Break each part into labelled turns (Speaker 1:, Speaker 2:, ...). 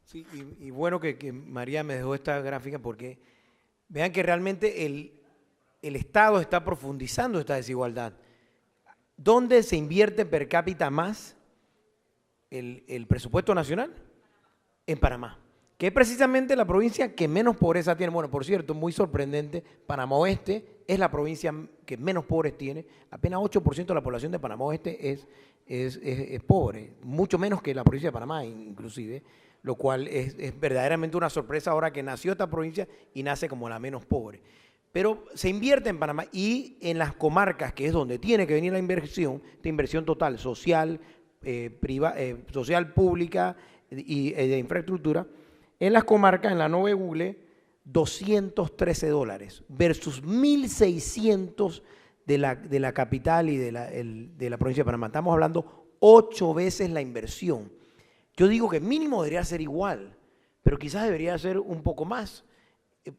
Speaker 1: Sí, y bueno que María me dejó esta gráfica porque vean que realmente el Estado está profundizando esta desigualdad. ¿Dónde se invierte per cápita más el presupuesto nacional? En Panamá, que es precisamente la provincia que menos pobreza tiene. Bueno, por cierto, muy sorprendente, Panamá Oeste es la provincia que menos pobres tiene. Apenas 8% de la población de Panamá Oeste es pobre, mucho menos que la provincia de Panamá inclusive, lo cual es verdaderamente una sorpresa ahora que nació esta provincia y nace como la menos pobre. Pero se invierte en Panamá y en las comarcas, que es donde tiene que venir la inversión, esta inversión total, social, social pública y de infraestructura, en las comarcas, en la Nove Google, $213 versus 1.600 de la capital y de la provincia de Panamá. Estamos hablando 8 veces la inversión. Yo digo que mínimo debería ser igual, pero quizás debería ser un poco más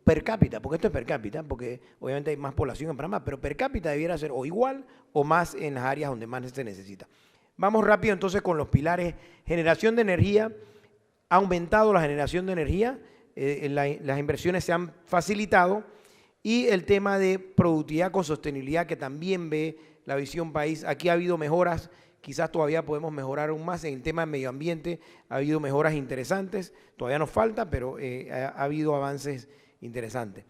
Speaker 1: per cápita, porque esto es per cápita, porque obviamente hay más población en Panamá, pero per cápita debiera ser o igual o más en las áreas donde más se necesita. Vamos rápido entonces con los pilares. Generación de energía, ha aumentado la generación de energía, las inversiones se han facilitado y el tema de productividad con sostenibilidad que también ve la visión país. Aquí ha habido mejoras, quizás todavía podemos mejorar aún más en el tema de medio ambiente, ha habido mejoras interesantes, todavía nos falta, pero ha habido avances interesantes.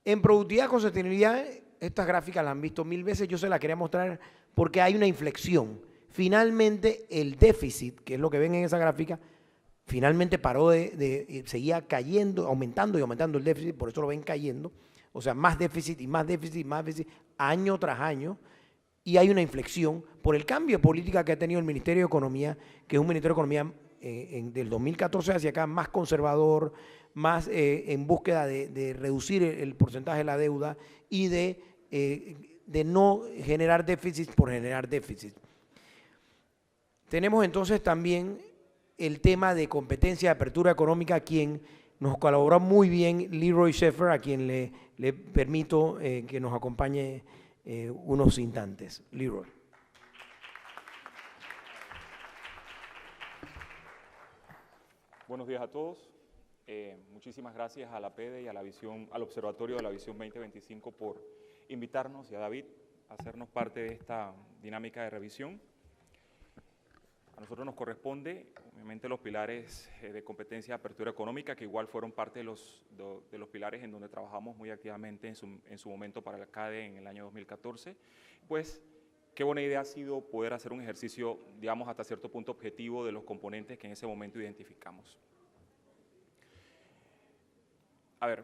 Speaker 1: En productividad con sostenibilidad, estas gráficas las han visto 1000 veces, yo se las quería mostrar porque hay una inflexión. Finalmente el déficit, que es lo que ven en esa gráfica, finalmente paró seguía cayendo, aumentando y aumentando el déficit, por eso lo ven cayendo, o sea, más déficit y más déficit y más déficit, año tras año, y hay una inflexión por el cambio de política que ha tenido el Ministerio de Economía, que es un Ministerio de Economía del 2014 hacia acá más conservador, más en búsqueda de reducir el porcentaje de la deuda y de no generar déficit por generar déficit. Tenemos entonces también el tema de competencia de apertura económica, a quien nos colaboró muy bien Leroy Sheffer, a quien le permito que nos acompañe unos instantes. Leroy.
Speaker 2: Buenos días a todos. Muchísimas gracias a la PEDE y a la visión, al Observatorio de la Visión 2025 por invitarnos y a David a hacernos parte de esta dinámica de revisión. A nosotros nos corresponde, obviamente, los pilares de competencia de apertura económica, que igual fueron parte de los pilares en donde trabajamos muy activamente en su momento para el CADE en el año 2014. Pues, qué buena idea ha sido poder hacer un ejercicio, digamos, hasta cierto punto objetivo de los componentes que en ese momento identificamos. A ver,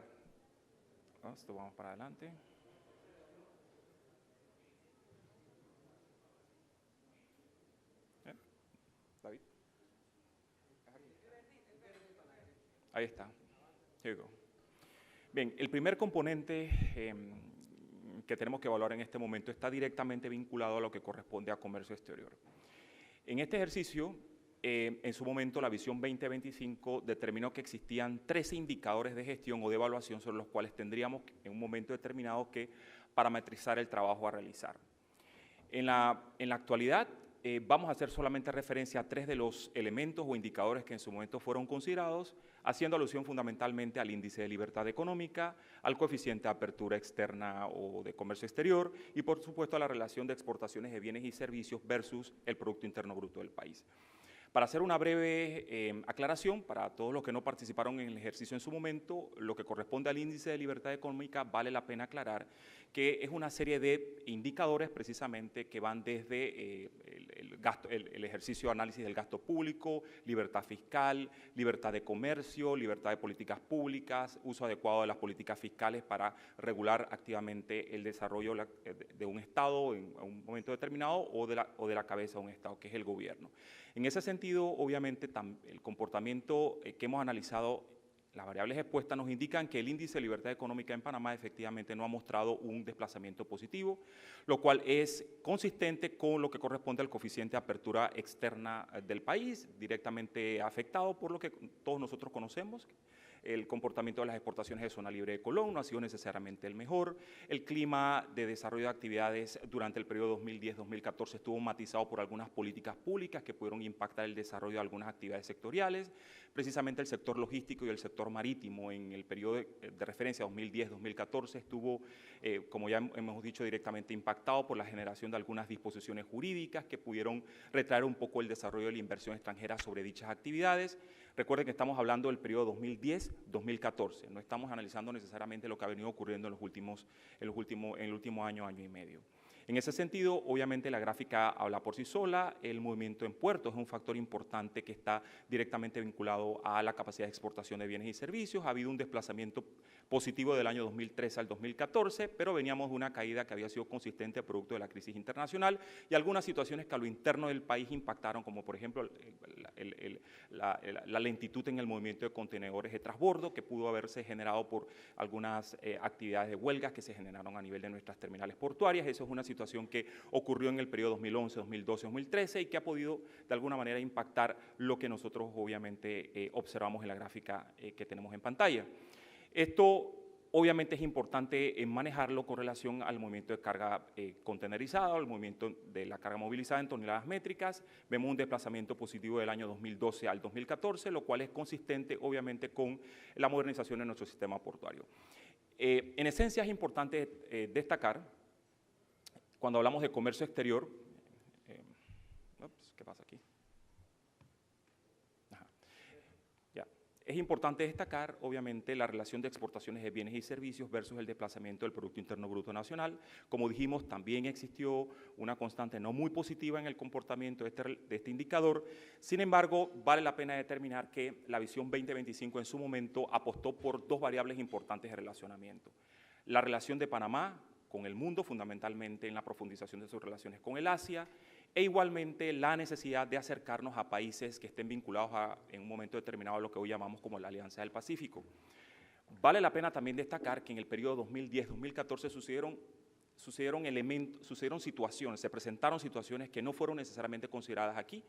Speaker 2: esto vamos para adelante. David. Ahí está. Here we go. Bien, el primer componente que tenemos que evaluar en este momento está directamente vinculado a lo que corresponde a comercio exterior. En este ejercicio, en su momento, la Visión 2025 determinó que existían 13 indicadores de gestión o de evaluación sobre los cuales tendríamos en un momento determinado que parametrizar el trabajo a realizar. En la actualidad, vamos a hacer solamente referencia a 3 de los elementos o indicadores que en su momento fueron considerados, haciendo alusión fundamentalmente al índice de libertad económica, al coeficiente de apertura externa o de comercio exterior y, por supuesto, a la relación de exportaciones de bienes y servicios versus el Producto Interno Bruto del país. Para hacer una breve aclaración, para todos los que no participaron en el ejercicio en su momento, lo que corresponde al índice de libertad económica, vale la pena aclarar que es una serie de indicadores precisamente que van desde el ejercicio de análisis del gasto público, libertad fiscal, libertad de comercio, libertad de políticas públicas, uso adecuado de las políticas fiscales para regular activamente el desarrollo de un Estado en un momento determinado o de la cabeza de un Estado, que es el gobierno. En ese sentido, obviamente, el comportamiento que hemos analizado, las variables expuestas nos indican que el índice de libertad económica en Panamá efectivamente no ha mostrado un desplazamiento positivo, lo cual es consistente con lo que corresponde al coeficiente de apertura externa del país, directamente afectado por lo que todos nosotros conocemos, el comportamiento de las exportaciones de zona libre de Colón no ha sido necesariamente el mejor, el clima de desarrollo de actividades durante el periodo 2010-2014 estuvo matizado por algunas políticas públicas que pudieron impactar el desarrollo de algunas actividades sectoriales, precisamente el sector logístico y el sector marítimo en el periodo de referencia 2010-2014 estuvo, como ya hemos dicho, directamente impactado por la generación de algunas disposiciones jurídicas que pudieron retraer un poco el desarrollo de la inversión extranjera sobre dichas actividades. Recuerden que estamos hablando del periodo 2010-2014, no estamos analizando necesariamente lo que ha venido ocurriendo en el último año, año y medio. En ese sentido, obviamente la gráfica habla por sí sola, el movimiento en puertos es un factor importante que está directamente vinculado a la capacidad de exportación de bienes y servicios. Ha habido un desplazamiento positivo del año 2013 al 2014, pero veníamos de una caída que había sido consistente producto de la crisis internacional y algunas situaciones que a lo interno del país impactaron, como por ejemplo la lentitud en el movimiento de contenedores de transbordo que pudo haberse generado por algunas actividades de huelgas que se generaron a nivel de nuestras terminales portuarias. Eso es una situación que ocurrió en el periodo 2011, 2012, 2013 y que ha podido de alguna manera impactar lo que nosotros obviamente observamos en la gráfica que tenemos en pantalla. Esto obviamente es importante manejarlo con relación al movimiento de carga contenerizada, al movimiento de la carga movilizada en toneladas métricas. Vemos un desplazamiento positivo del año 2012 al 2014, lo cual es consistente obviamente con la modernización de nuestro sistema portuario. En esencia es importante destacar, cuando hablamos de comercio exterior, ¿qué pasa aquí? Es importante destacar, obviamente, la relación de exportaciones de bienes y servicios versus el desplazamiento del Producto Interno Bruto Nacional. Como dijimos, también existió una constante no muy positiva en el comportamiento de este indicador. Sin embargo, vale la pena determinar que la visión 2025 en su momento apostó por dos variables importantes de relacionamiento. La relación de Panamá con el mundo, fundamentalmente en la profundización de sus relaciones con el Asia, e igualmente la necesidad de acercarnos a países que estén vinculados en un momento determinado a lo que hoy llamamos como la Alianza del Pacífico. Vale la pena también destacar que en el periodo 2010-2014 sucedieron situaciones, se presentaron situaciones que no fueron necesariamente consideradas aquí.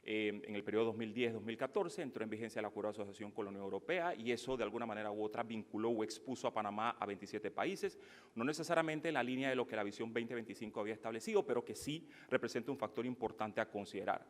Speaker 2: En el periodo 2010-2014 entró en vigencia el Acuerdo de Asociación con la Unión Europea y eso de alguna manera u otra vinculó o expuso a Panamá a 27 países, no necesariamente en la línea de lo que la visión 2025 había establecido, pero que sí representa un factor importante a considerar.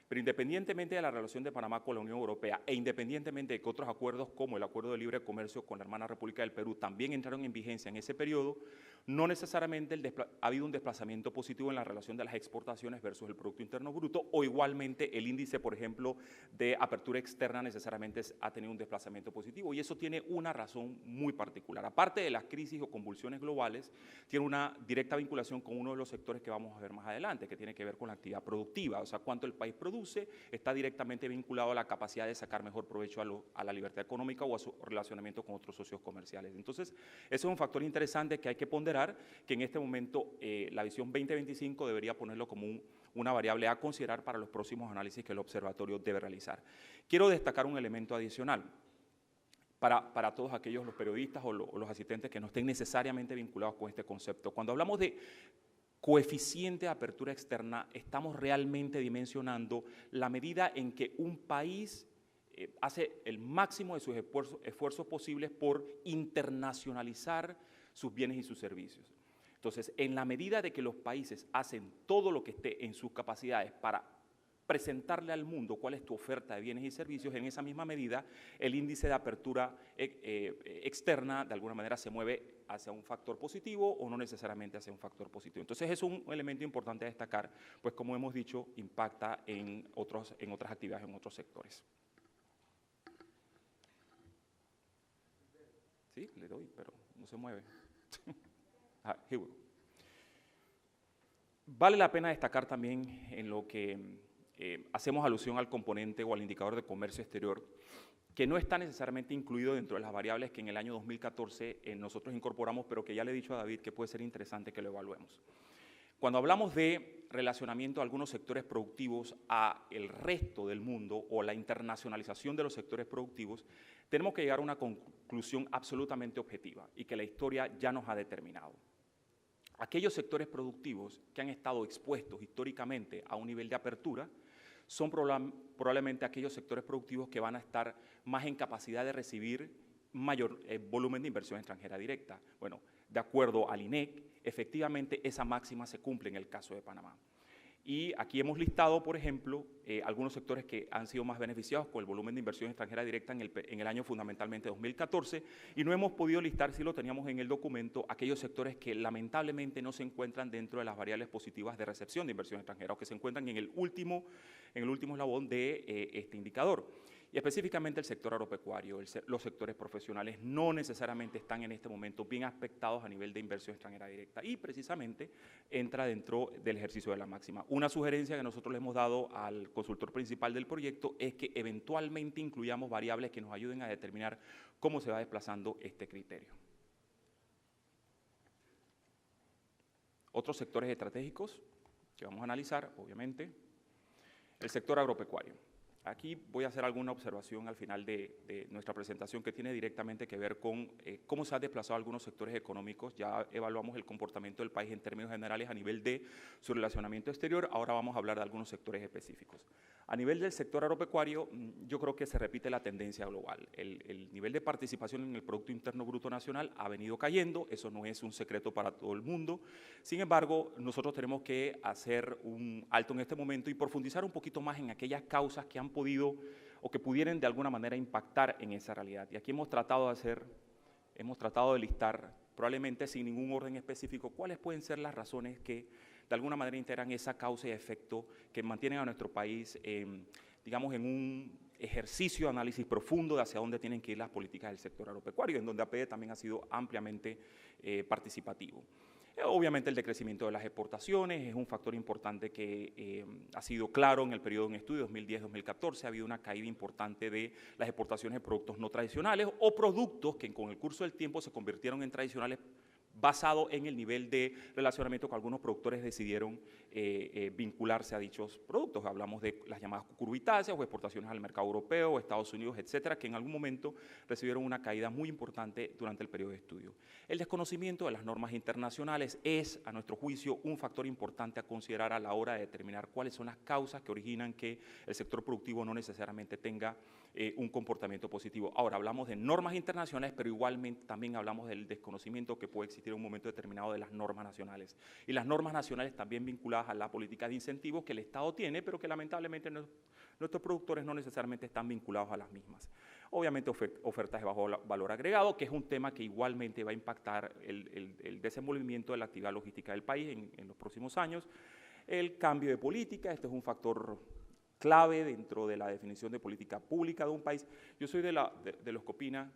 Speaker 2: Pero independientemente de la relación de Panamá con la Unión Europea e independientemente de que otros acuerdos como el Acuerdo de Libre Comercio con la hermana República del Perú también entraron en vigencia en ese periodo, no necesariamente ha habido un desplazamiento positivo en la relación de las exportaciones versus el Producto Interno Bruto o igualmente el índice, por ejemplo, de apertura externa necesariamente ha tenido un desplazamiento positivo y eso tiene una razón muy particular. Aparte de las crisis o convulsiones globales, tiene una directa vinculación con uno de los sectores que vamos a ver más adelante, que tiene que ver con la actividad productiva, o sea, cuánto el país produce, está directamente vinculado a la capacidad de sacar mejor provecho a la libertad económica o a su relacionamiento con otros socios comerciales. Entonces, ese es un factor interesante que hay que ponderar, que en este momento la visión 2025 debería ponerlo como una variable a considerar para los próximos análisis que el observatorio debe realizar. Quiero destacar un elemento adicional para todos aquellos los periodistas o los asistentes que no estén necesariamente vinculados con este concepto. Cuando hablamos de coeficiente de apertura externa, estamos realmente dimensionando la medida en que un país hace el máximo de sus esfuerzos posibles por internacionalizar sus bienes y sus servicios. Entonces, en la medida de que los países hacen todo lo que esté en sus capacidades para presentarle al mundo cuál es tu oferta de bienes y servicios, en esa misma medida el índice de apertura externa de alguna manera se mueve hacia un factor positivo o no necesariamente hacia un factor positivo. Entonces es un elemento importante a destacar, pues como hemos dicho, impacta en otras actividades, en otros sectores. Sí, le doy, pero no se mueve. Here we go. Vale la pena destacar también en lo que hacemos alusión al componente o al indicador de comercio exterior, que no está necesariamente incluido dentro de las variables que en el año 2014 nosotros incorporamos, pero que ya le he dicho a David que puede ser interesante que lo evaluemos. Cuando hablamos de relacionamiento de algunos sectores productivos a el resto del mundo o la internacionalización de los sectores productivos, tenemos que llegar a una conclusión absolutamente objetiva y que la historia ya nos ha determinado. Aquellos sectores productivos que han estado expuestos históricamente a un nivel de apertura son probablemente aquellos sectores productivos que van a estar más en capacidad de recibir mayor volumen de inversión extranjera directa. Bueno, de acuerdo al INEC, efectivamente esa máxima se cumple en el caso de Panamá. Y aquí hemos listado, por ejemplo, algunos sectores que han sido más beneficiados con el volumen de inversión extranjera directa en el año fundamentalmente 2014, y no hemos podido listar, si lo teníamos en el documento, aquellos sectores que lamentablemente no se encuentran dentro de las variables positivas de recepción de inversión extranjera o que se encuentran en el último eslabón de este indicador. Y específicamente el sector agropecuario, los sectores profesionales no necesariamente están en este momento bien aspectados a nivel de inversión extranjera directa y precisamente entra dentro del ejercicio de la máxima. Una sugerencia que nosotros le hemos dado al consultor principal del proyecto es que eventualmente incluyamos variables que nos ayuden a determinar cómo se va desplazando este criterio. Otros sectores estratégicos que vamos a analizar, obviamente, el sector agropecuario. Aquí voy a hacer alguna observación al final de nuestra presentación que tiene directamente que ver con cómo se han desplazado algunos sectores económicos. Ya evaluamos el comportamiento del país en términos generales a nivel de su relacionamiento exterior. Ahora vamos a hablar de algunos sectores específicos. A nivel del sector agropecuario, yo creo que se repite la tendencia global. El nivel de participación en el Producto Interno Bruto Nacional ha venido cayendo, eso no es un secreto para todo el mundo. Sin embargo, nosotros tenemos que hacer un alto en este momento y profundizar un poquito más en aquellas causas que han podido o que pudieran de alguna manera impactar en esa realidad. Y aquí hemos tratado de listar, probablemente sin ningún orden específico, cuáles pueden ser las razones que de alguna manera integran esa causa y efecto que mantienen a nuestro país, digamos, en un ejercicio de análisis profundo de hacia dónde tienen que ir las políticas del sector agropecuario, en donde APD también ha sido ampliamente participativo. Obviamente el decrecimiento de las exportaciones es un factor importante que ha sido claro en el periodo en estudio 2010-2014. Ha habido una caída importante de las exportaciones de productos no tradicionales o productos que con el curso del tiempo se convirtieron en tradicionales basado en el nivel de relacionamiento que algunos productores decidieron vincularse a dichos productos. Hablamos de las llamadas cucurbitáceas o exportaciones al mercado europeo, Estados Unidos, etcétera, que en algún momento recibieron una caída muy importante durante el periodo de estudio. El desconocimiento de las normas internacionales es, a nuestro juicio, un factor importante a considerar a la hora de determinar cuáles son las causas que originan que el sector productivo no necesariamente tenga un comportamiento positivo. Ahora, hablamos de normas internacionales, pero igualmente también hablamos del desconocimiento que puede existir en un momento determinado de las normas nacionales. Y las normas nacionales también vinculadas a la política de incentivos que el Estado tiene, pero que lamentablemente nuestros productores no necesariamente están vinculados a las mismas. Obviamente ofertas de bajo valor agregado, que es un tema que igualmente va a impactar el desenvolvimiento de la actividad logística del país en los próximos años. El cambio de política, este es un factor clave dentro de la definición de política pública de un país. Yo soy de los que opina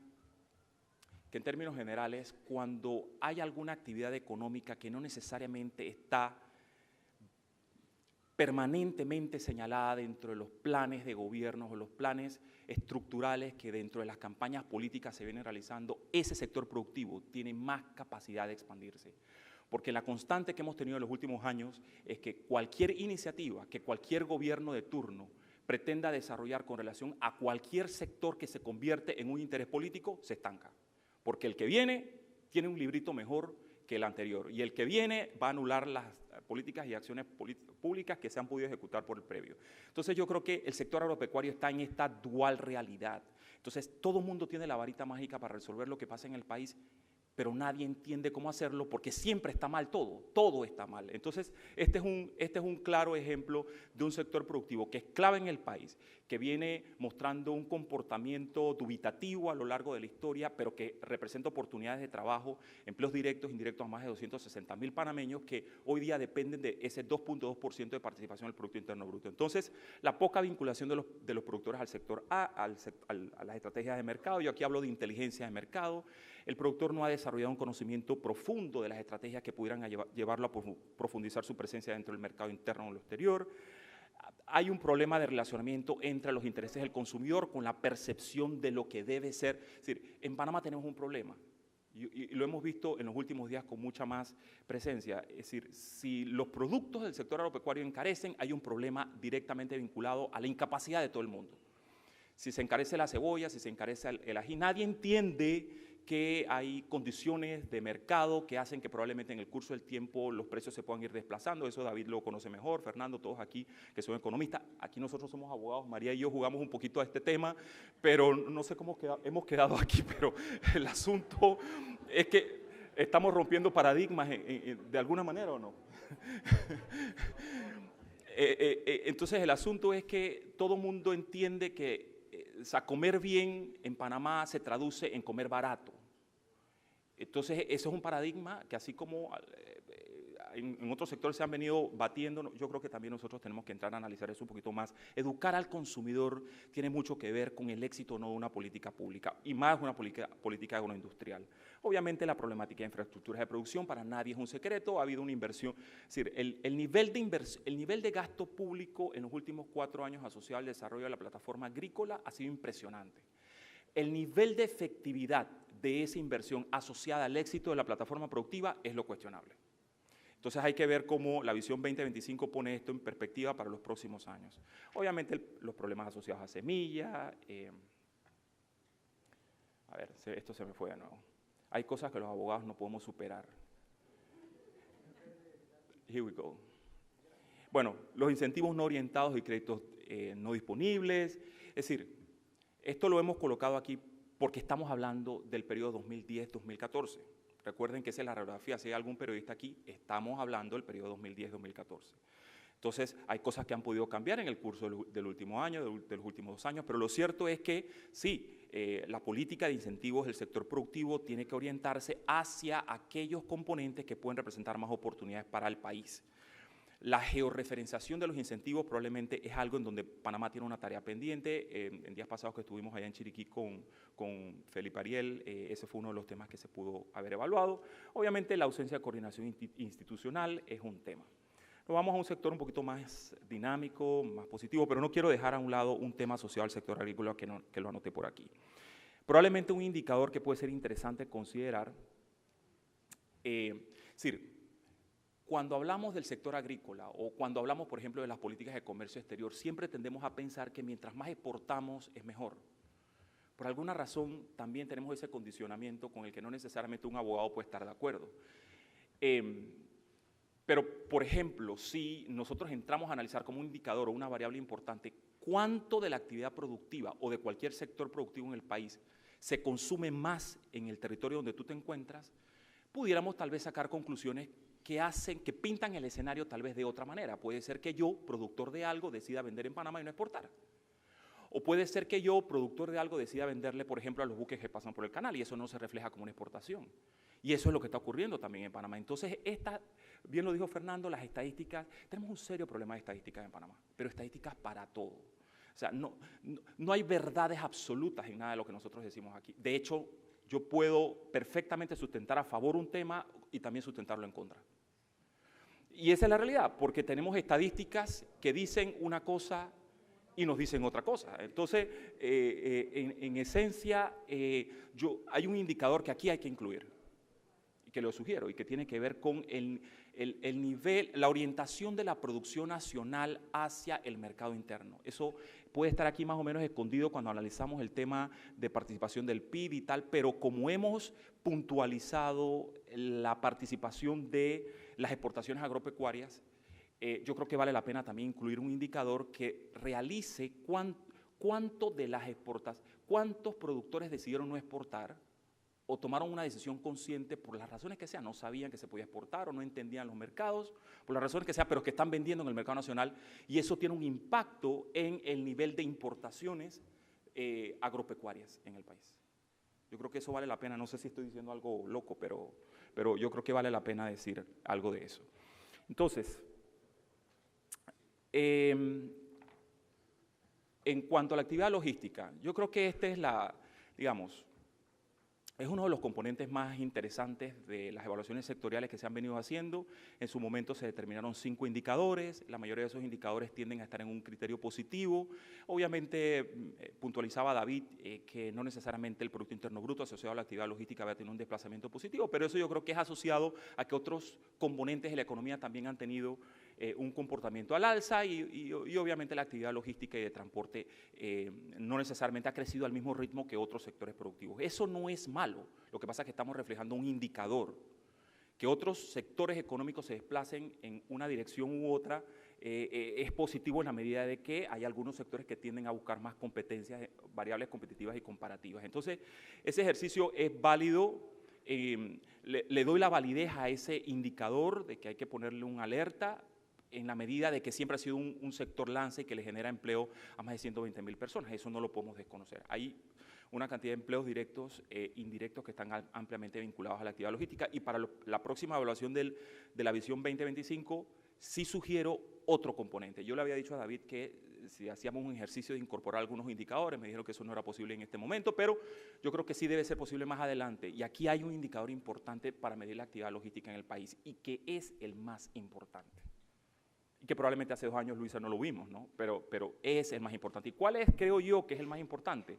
Speaker 2: que en términos generales, cuando hay alguna actividad económica que no necesariamente está permanentemente señalada dentro de los planes de gobierno o los planes estructurales que dentro de las campañas políticas se vienen realizando, ese sector productivo tiene más capacidad de expandirse. Porque la constante que hemos tenido en los últimos años es que cualquier iniciativa, que cualquier gobierno de turno pretenda desarrollar con relación a cualquier sector que se convierte en un interés político, se estanca. Porque el que viene tiene un librito mejor que el anterior y el que viene va a anular las políticas y acciones públicas que se han podido ejecutar por el previo. Entonces yo creo que el sector agropecuario está en esta dual realidad. Entonces todo el mundo tiene la varita mágica para resolver lo que pasa en el país, pero nadie entiende cómo hacerlo porque siempre está mal todo está mal. Entonces, este es un claro ejemplo de un sector productivo que es clave en el país, que viene mostrando un comportamiento dubitativo a lo largo de la historia, pero que representa oportunidades de trabajo, empleos directos e indirectos a más de 260.000 panameños que hoy día dependen de ese 2.2% de participación del Producto Interno Bruto. Entonces, la poca vinculación de los productores al sector a las estrategias de mercado, yo aquí hablo de inteligencia de mercado, el productor no ha desarrollado un conocimiento profundo de las estrategias que pudieran llevarlo a profundizar su presencia dentro del mercado interno o lo exterior. Hay un problema de relacionamiento entre los intereses del consumidor con la percepción de lo que debe ser. Es decir, en Panamá tenemos un problema y lo hemos visto en los últimos días con mucha más presencia. Es decir, si los productos del sector agropecuario encarecen, hay un problema directamente vinculado a la incapacidad de todo el mundo. Si se encarece la cebolla, si se encarece el ají, nadie entiende que hay condiciones de mercado que hacen que probablemente en el curso del tiempo los precios se puedan ir desplazando. Eso David lo conoce mejor, Fernando, todos aquí que son economistas. Aquí nosotros somos abogados, María y yo jugamos un poquito a este tema, pero no sé cómo hemos quedado aquí, pero el asunto es que estamos rompiendo paradigmas de alguna manera, ¿o no? Entonces el asunto es que todo mundo entiende que comer bien en Panamá se traduce en comer barato. Entonces, eso es un paradigma que así como en otros sectores se han venido batiendo, yo creo que también nosotros tenemos que entrar a analizar eso un poquito más. Educar al consumidor tiene mucho que ver con el éxito o no de una política pública, y más una política agroindustrial. Obviamente la problemática de infraestructuras de producción para nadie es un secreto, ha habido una inversión, es decir, el nivel de gasto público en los últimos 4 años asociado al desarrollo de la plataforma agrícola ha sido impresionante. El nivel de efectividad de esa inversión asociada al éxito de la plataforma productiva es lo cuestionable. Entonces hay que ver cómo la visión 2025 pone esto en perspectiva para los próximos años. Obviamente los problemas asociados a semilla, a ver, esto se me fue de nuevo. Hay cosas que los abogados no podemos superar. Here we go. Bueno, los incentivos no orientados y créditos no disponibles, es decir, esto lo hemos colocado aquí porque estamos hablando del periodo 2010-2014. Recuerden que esa es la radiografía, si hay algún periodista aquí, estamos hablando del periodo 2010-2014. Entonces, hay cosas que han podido cambiar en el curso del último año, de los últimos 2 años, pero lo cierto es que sí, la política de incentivos del sector productivo tiene que orientarse hacia aquellos componentes que pueden representar más oportunidades para el país. La georreferenciación de los incentivos probablemente es algo en donde Panamá tiene una tarea pendiente. En días pasados que estuvimos allá en Chiriquí con Felipe Ariel, ese fue uno de los temas que se pudo haber evaluado. Obviamente la ausencia de coordinación institucional es un tema. Nos vamos a un sector un poquito más dinámico, más positivo, pero no quiero dejar a un lado un tema asociado al sector agrícola que lo anoté por aquí. Probablemente un indicador que puede ser interesante considerar, es decir, cuando hablamos del sector agrícola o cuando hablamos, por ejemplo, de las políticas de comercio exterior, siempre tendemos a pensar que mientras más exportamos es mejor. Por alguna razón también tenemos ese condicionamiento con el que no necesariamente un abogado puede estar de acuerdo. Pero, por ejemplo, si nosotros entramos a analizar como un indicador o una variable importante cuánto de la actividad productiva o de cualquier sector productivo en el país se consume más en el territorio donde tú te encuentras, pudiéramos tal vez sacar conclusiones que pintan el escenario tal vez de otra manera. Puede ser que yo, productor de algo, decida vender en Panamá y no exportar. O puede ser que yo, productor de algo, decida venderle, por ejemplo, a los buques que pasan por el canal y eso no se refleja como una exportación. Y eso es lo que está ocurriendo también en Panamá. Entonces, bien lo dijo Fernando, las estadísticas, tenemos un serio problema de estadísticas en Panamá, pero estadísticas para todo. O sea, no hay verdades absolutas en nada de lo que nosotros decimos aquí. De hecho, yo puedo perfectamente sustentar a favor un tema y también sustentarlo en contra. Y esa es la realidad, porque tenemos estadísticas que dicen una cosa y nos dicen otra cosa. Entonces, en esencia, hay un indicador que aquí hay que incluir, y que lo sugiero, y que tiene que ver con el nivel, la orientación de la producción nacional hacia el mercado interno. Eso puede estar aquí más o menos escondido cuando analizamos el tema de participación del PIB y tal, pero como hemos puntualizado la participación de las exportaciones agropecuarias, yo creo que vale la pena también incluir un indicador que realice cuánto de las cuántos productores decidieron no exportar o tomaron una decisión consciente por las razones que sean, no sabían que se podía exportar o no entendían los mercados, por las razones que sean, pero que están vendiendo en el mercado nacional, y eso tiene un impacto en el nivel de importaciones agropecuarias en el país. Yo creo que eso vale la pena, no sé si estoy diciendo algo loco, pero yo creo que vale la pena decir algo de eso. Entonces, en cuanto a la actividad logística, yo creo que esta es es uno de los componentes más interesantes de las evaluaciones sectoriales que se han venido haciendo. En su momento se determinaron 5 indicadores, la mayoría de esos indicadores tienden a estar en un criterio positivo. Obviamente, puntualizaba David que no necesariamente el Producto Interno Bruto asociado a la actividad logística va a tener un desplazamiento positivo, pero eso yo creo que es asociado a que otros componentes de la economía también han tenido un comportamiento al alza y obviamente la actividad logística y de transporte no necesariamente ha crecido al mismo ritmo que otros sectores productivos. Eso no es malo, lo que pasa es que estamos reflejando un indicador. Que otros sectores económicos se desplacen en una dirección u otra es positivo en la medida de que hay algunos sectores que tienden a buscar más competencias, variables competitivas y comparativas. Entonces, ese ejercicio es válido. Le doy la validez a ese indicador de que hay que ponerle un alerta en la medida de que siempre ha sido un sector lanza y que le genera empleo a más de 120.000 personas. Eso no lo podemos desconocer. Hay una cantidad de empleos directos e indirectos que están ampliamente vinculados a la actividad logística y para la próxima evaluación de la visión 2025 sí sugiero otro componente. Yo le había dicho a David que si hacíamos un ejercicio de incorporar algunos indicadores, me dijeron que eso no era posible en este momento, pero yo creo que sí debe ser posible más adelante. Y aquí hay un indicador importante para medir la actividad logística en el país y que es el más importante. Y que probablemente hace 2 años, Luisa, no lo vimos, ¿no? Pero es el más importante. ¿Y cuál es, creo yo, que es el más importante?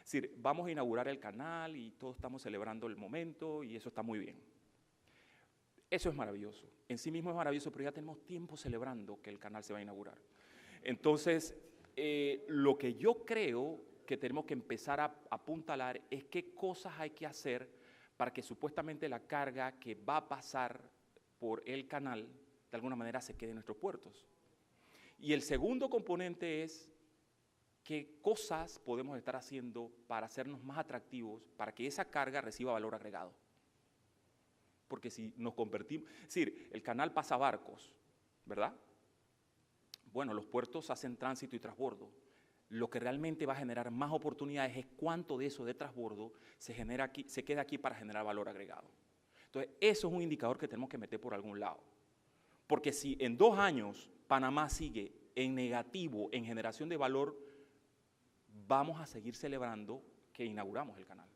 Speaker 2: Es decir, vamos a inaugurar el canal y todos estamos celebrando el momento y eso está muy bien. Eso es maravilloso. En sí mismo es maravilloso, pero ya tenemos tiempo celebrando que el canal se va a inaugurar. Entonces, lo que yo creo que tenemos que empezar a apuntalar es qué cosas hay que hacer para que supuestamente la carga que va a pasar por el canal, de alguna manera, se quede en nuestros puertos. Y el segundo componente es qué cosas podemos estar haciendo para hacernos más atractivos, para que esa carga reciba valor agregado. Porque si nos convertimos, es decir, el canal pasa barcos, ¿verdad? Bueno, los puertos hacen tránsito y transbordo. Lo que realmente va a generar más oportunidades es cuánto de eso de transbordo se genera aquí, se queda aquí para generar valor agregado. Entonces, eso es un indicador que tenemos que meter por algún lado. Porque si en 2 años Panamá sigue en negativo en generación de valor, vamos a seguir celebrando que inauguramos el canal.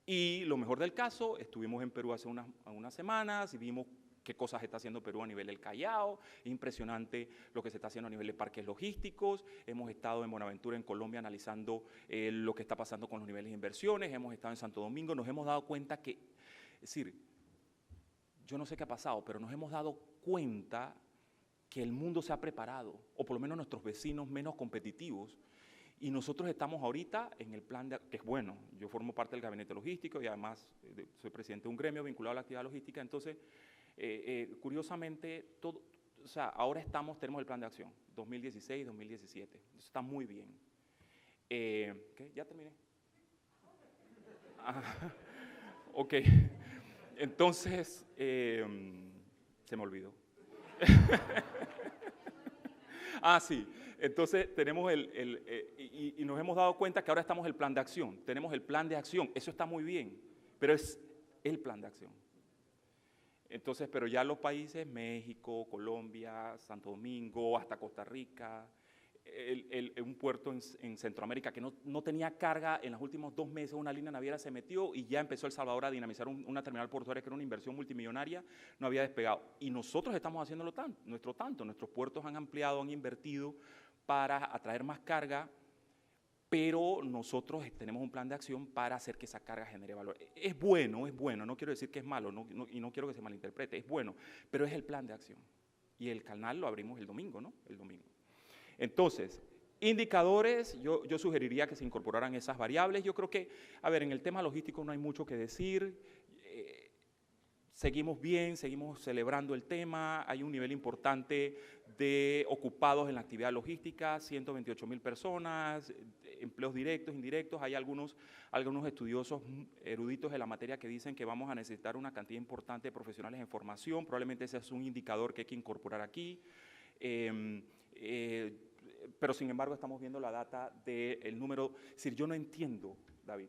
Speaker 2: Y lo mejor del caso, estuvimos en Perú hace unas semanas y vimos qué cosas está haciendo Perú a nivel del Callao, es impresionante lo que se está haciendo a nivel de parques logísticos, hemos estado en Buenaventura, en Colombia, analizando lo que está pasando con los niveles de inversiones, hemos estado en Santo Domingo, nos hemos dado cuenta que, es decir, yo no sé qué ha pasado, pero nos hemos dado cuenta que el mundo se ha preparado, o por lo menos nuestros vecinos menos competitivos, y nosotros estamos ahorita en el plan, que es bueno, yo formo parte del gabinete logístico y además soy presidente de un gremio vinculado a la actividad logística, entonces, curiosamente, o sea, ahora tenemos el plan de acción, 2016-2017, eso está muy bien. ¿Qué? ¿Ya terminé? Ah, ok, entonces, se me olvidó. Sí, entonces tenemos y nos hemos dado cuenta que ahora estamos en el plan de acción, tenemos el plan de acción, eso está muy bien, pero es el plan de acción. Entonces, pero ya los países, México, Colombia, Santo Domingo, hasta Costa Rica, un puerto en Centroamérica que no tenía carga, en los últimos 2 meses una línea naviera se metió y ya empezó El Salvador a dinamizar una terminal portuaria que era una inversión multimillonaria, no había despegado. Y nosotros estamos haciéndolo nuestros puertos han ampliado, han invertido para atraer más carga, pero nosotros tenemos un plan de acción para hacer que esa carga genere valor. Es bueno, no quiero decir que es malo y no quiero que se malinterprete, es bueno, pero es el plan de acción. Y el canal lo abrimos el domingo, ¿no? El domingo. Entonces, indicadores, yo sugeriría que se incorporaran esas variables. Yo creo que, a ver, en el tema logístico no hay mucho que decir. Seguimos bien, seguimos celebrando el tema. Hay un nivel importante de ocupados en la actividad logística, 128.000 personas, empleos directos, indirectos. Hay algunos estudiosos eruditos de la materia que dicen que vamos a necesitar una cantidad importante de profesionales en formación. Probablemente ese es un indicador que hay que incorporar aquí. Pero sin embargo estamos viendo la data del número, es decir, yo no entiendo, David,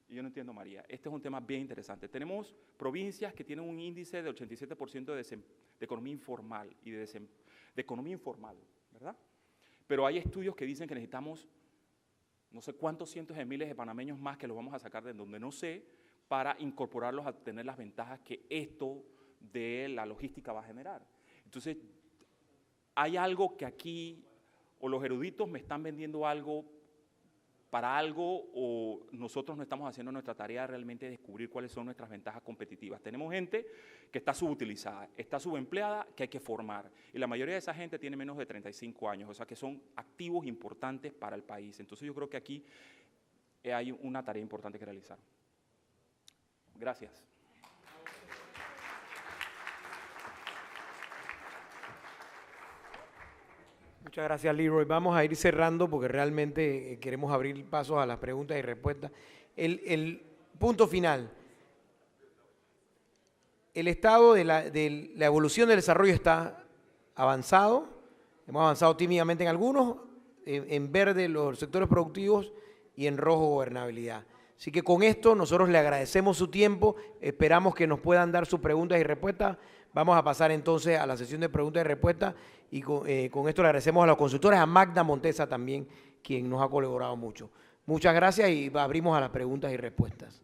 Speaker 2: y yo no entiendo, María, este es un tema bien interesante. Tenemos provincias que tienen un índice de 87% de economía informal, ¿verdad? Pero hay estudios que dicen que necesitamos no sé cuántos cientos de miles de panameños más que los vamos a sacar de donde no sé, para incorporarlos a tener las ventajas que esto de la logística va a generar. Entonces, hay algo que aquí, o los eruditos me están vendiendo algo para algo o nosotros no estamos haciendo nuestra tarea realmente de descubrir cuáles son nuestras ventajas competitivas. Tenemos gente que está subutilizada, está subempleada, que hay que formar. Y la mayoría de esa gente tiene menos de 35 años, o sea que son activos importantes para el país. Entonces yo creo que aquí hay una tarea importante que realizar. Gracias.
Speaker 1: Muchas gracias, Leroy. Vamos a ir cerrando porque realmente queremos abrir pasos a las preguntas y respuestas. El punto final. El estado de la evolución del desarrollo está avanzado. Hemos avanzado tímidamente en algunos, en verde los sectores productivos y en rojo gobernabilidad. Así que con esto nosotros le agradecemos su tiempo, esperamos que nos puedan dar sus preguntas y respuestas. Vamos a pasar entonces a la sesión de preguntas y respuestas y con esto le agradecemos a los consultores, a Magda Montesa también, quien nos ha colaborado mucho. Muchas gracias y abrimos a las preguntas y respuestas.